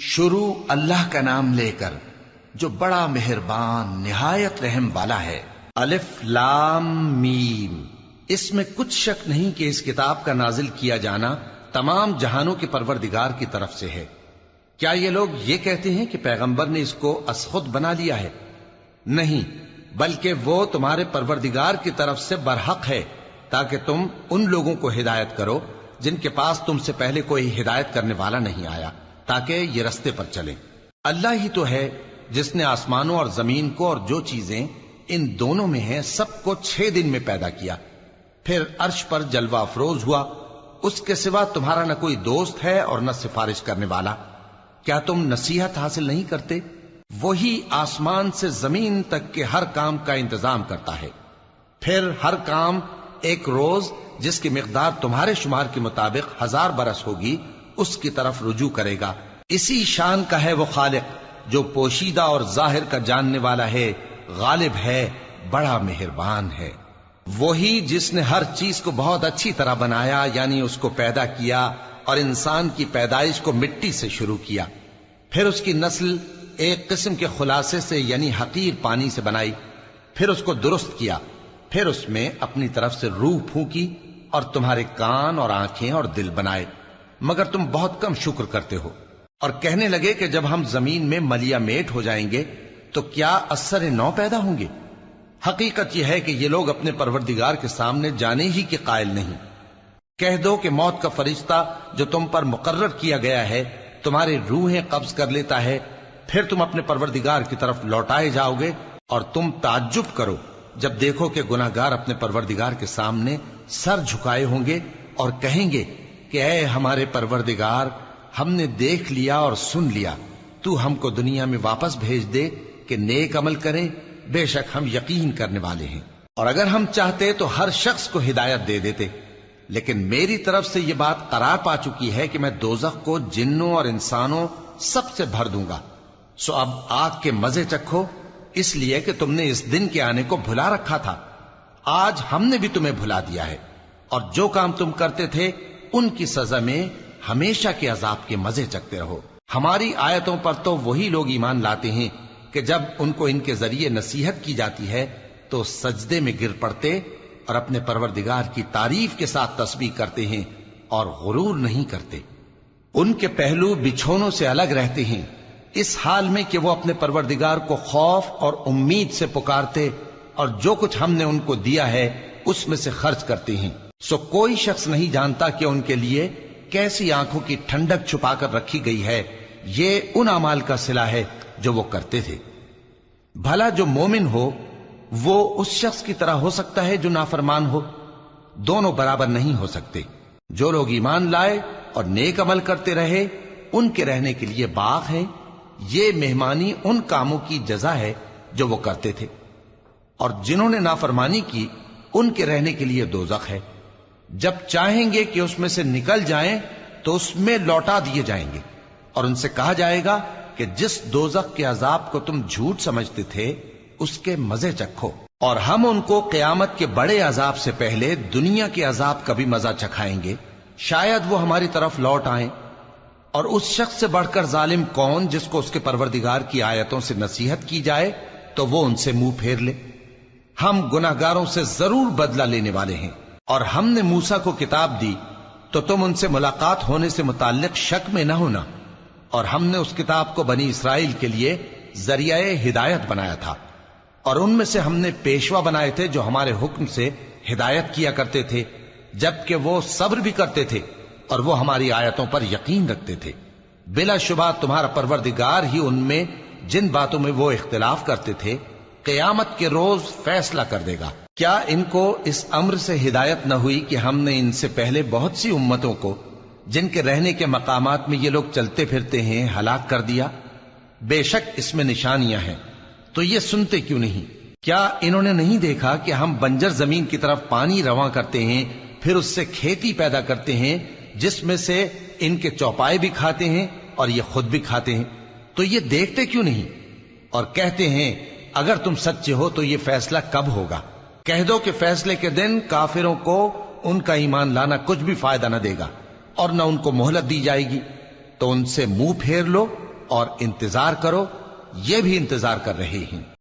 شروع اللہ کا نام لے کر جو بڑا مہربان نہایت رحم والا ہے۔ الف لام میم۔ اس میں کچھ شک نہیں کہ اس کتاب کا نازل کیا جانا تمام جہانوں کے پروردگار کی طرف سے ہے۔ کیا یہ لوگ یہ کہتے ہیں کہ پیغمبر نے اس کو از خود بنا لیا ہے؟ نہیں، بلکہ وہ تمہارے پروردگار کی طرف سے برحق ہے، تاکہ تم ان لوگوں کو ہدایت کرو جن کے پاس تم سے پہلے کوئی ہدایت کرنے والا نہیں آیا، تاکہ یہ رستے پر چلیں۔ اللہ ہی تو ہے جس نے آسمانوں اور زمین کو اور جو چیزیں ان دونوں میں ہیں سب کو 6 دن میں پیدا کیا، پھر عرش پر جلوہ افروز ہوا۔ اس کے سوا تمہارا نہ کوئی دوست ہے اور نہ سفارش کرنے والا۔ کیا تم نصیحت حاصل نہیں کرتے؟ وہی آسمان سے زمین تک کے ہر کام کا انتظام کرتا ہے، پھر ہر کام ایک روز جس کی مقدار تمہارے شمار کے مطابق 1000 برس ہوگی اس کی طرف رجوع کرے گا۔ اسی شان کا ہے وہ خالق جو پوشیدہ اور ظاہر کا جاننے والا ہے، غالب ہے، بڑا مہربان ہے۔ وہی جس نے ہر چیز کو بہت اچھی طرح بنایا، یعنی اس کو پیدا کیا اور انسان کی پیدائش کو مٹی سے شروع کیا، پھر اس کی نسل ایک قسم کے خلاصے سے یعنی حقیر پانی سے بنائی، پھر اس کو درست کیا، پھر اس میں اپنی طرف سے روح پھونکی اور تمہارے کان اور آنکھیں اور دل بنائے، مگر تم بہت کم شکر کرتے ہو۔ اور کہنے لگے کہ جب ہم زمین میں ملیا میٹ ہو جائیں گے تو کیا اثر نو پیدا ہوں گے؟ حقیقت یہ ہے کہ یہ لوگ اپنے پروردگار کے سامنے جانے ہی کے قائل نہیں۔ کہہ دو کہ موت کا فرشتہ جو تم پر مقرر کیا گیا ہے تمہاری روحیں قبض کر لیتا ہے، پھر تم اپنے پروردگار کی طرف لوٹائے جاؤ گے، اور تم تعجب کرو جب دیکھو کہ گناہگار اپنے پروردگار کے سامنے سر جھکائے ہوں گے اور کہیں گے کہ اے ہمارے پروردگار، ہم نے دیکھ لیا اور سن لیا، تو ہم کو دنیا میں واپس بھیج دے کہ نیک عمل کریں، بے شک ہم یقین کرنے والے ہیں۔ اور اگر ہم چاہتے تو ہر شخص کو ہدایت دے دیتے، لیکن میری طرف سے یہ بات قرار پا چکی ہے کہ میں دوزخ کو جنوں اور انسانوں سب سے بھر دوں گا، سو اب آگ کے مزے چکھو، اس لیے کہ تم نے اس دن کے آنے کو بھلا رکھا تھا۔ آج ہم نے بھی تمہیں بھلا دیا ہے، اور جو کام تم کرتے تھے ان کی سزا میں ہمیشہ کے عذاب کے مزے چکتے رہو۔ ہماری آیتوں پر تو وہی لوگ ایمان لاتے ہیں کہ جب ان کو ان کے ذریعے نصیحت کی جاتی ہے تو سجدے میں گر پڑتے اور اپنے پروردگار کی تعریف کے ساتھ تسبیح کرتے ہیں اور غرور نہیں کرتے۔ ان کے پہلو بچھونوں سے الگ رہتے ہیں، اس حال میں کہ وہ اپنے پروردگار کو خوف اور امید سے پکارتے اور جو کچھ ہم نے ان کو دیا ہے اس میں سے خرچ کرتے ہیں۔ سو کوئی شخص نہیں جانتا کہ ان کے لیے کیسی آنکھوں کی ٹھنڈک چھپا کر رکھی گئی ہے، یہ ان اعمال کا صلہ ہے جو وہ کرتے تھے۔ بھلا جو مومن ہو وہ اس شخص کی طرح ہو سکتا ہے جو نافرمان ہو؟ دونوں برابر نہیں ہو سکتے۔ جو لوگ ایمان لائے اور نیک عمل کرتے رہے ان کے رہنے کے لیے باغ ہے، یہ مہمانی ان کاموں کی جزا ہے جو وہ کرتے تھے، اور جنہوں نے نافرمانی کی ان کے رہنے کے لیے دوزخ ہے، جب چاہیں گے کہ اس میں سے نکل جائیں تو اس میں لوٹا دیے جائیں گے، اور ان سے کہا جائے گا کہ جس دوزخ کے عذاب کو تم جھوٹ سمجھتے تھے اس کے مزے چکھو، اور ہم ان کو قیامت کے بڑے عذاب سے پہلے دنیا کے عذاب کا بھی مزہ چکھائیں گے، شاید وہ ہماری طرف لوٹ آئیں۔ اور اس شخص سے بڑھ کر ظالم کون جس کو اس کے پروردگار کی آیتوں سے نصیحت کی جائے تو وہ ان سے منہ پھیر لے۔ ہم گناہگاروں سے ضرور بدلہ لینے والے ہیں، اور ہم نے موسیٰ کو کتاب دی تو تم ان سے ملاقات ہونے سے متعلق شک میں نہ ہونا، اور ہم نے اس کتاب کو بنی اسرائیل کے لیے ذریعہ ہدایت بنایا تھا، اور ان میں سے ہم نے پیشوا بنائے تھے جو ہمارے حکم سے ہدایت کیا کرتے تھے، جبکہ وہ صبر بھی کرتے تھے اور وہ ہماری آیتوں پر یقین رکھتے تھے۔ بلا شبہ تمہارا پروردگار ہی ان میں جن باتوں میں وہ اختلاف کرتے تھے قیامت کے روز فیصلہ کر دے گا۔ کیا ان کو اس امر سے ہدایت نہ ہوئی کہ ہم نے ان سے پہلے بہت سی امتوں کو جن کے رہنے کے مقامات میں یہ لوگ چلتے پھرتے ہیں ہلاک کر دیا؟ بے شک اس میں نشانیاں ہیں، تو یہ سنتے کیوں نہیں؟ کیا انہوں نے نہیں دیکھا کہ ہم بنجر زمین کی طرف پانی رواں کرتے ہیں، پھر اس سے کھیتی پیدا کرتے ہیں جس میں سے ان کے چوپائے بھی کھاتے ہیں اور یہ خود بھی کھاتے ہیں؟ تو یہ دیکھتے کیوں نہیں؟ اور کہتے ہیں اگر تم سچے ہو تو یہ فیصلہ کب ہوگا؟ کہہ دو کہ فیصلے کے دن کافروں کو ان کا ایمان لانا کچھ بھی فائدہ نہ دے گا اور نہ ان کو مہلت دی جائے گی، تو ان سے منہ پھیر لو اور انتظار کرو، یہ بھی انتظار کر رہے ہیں۔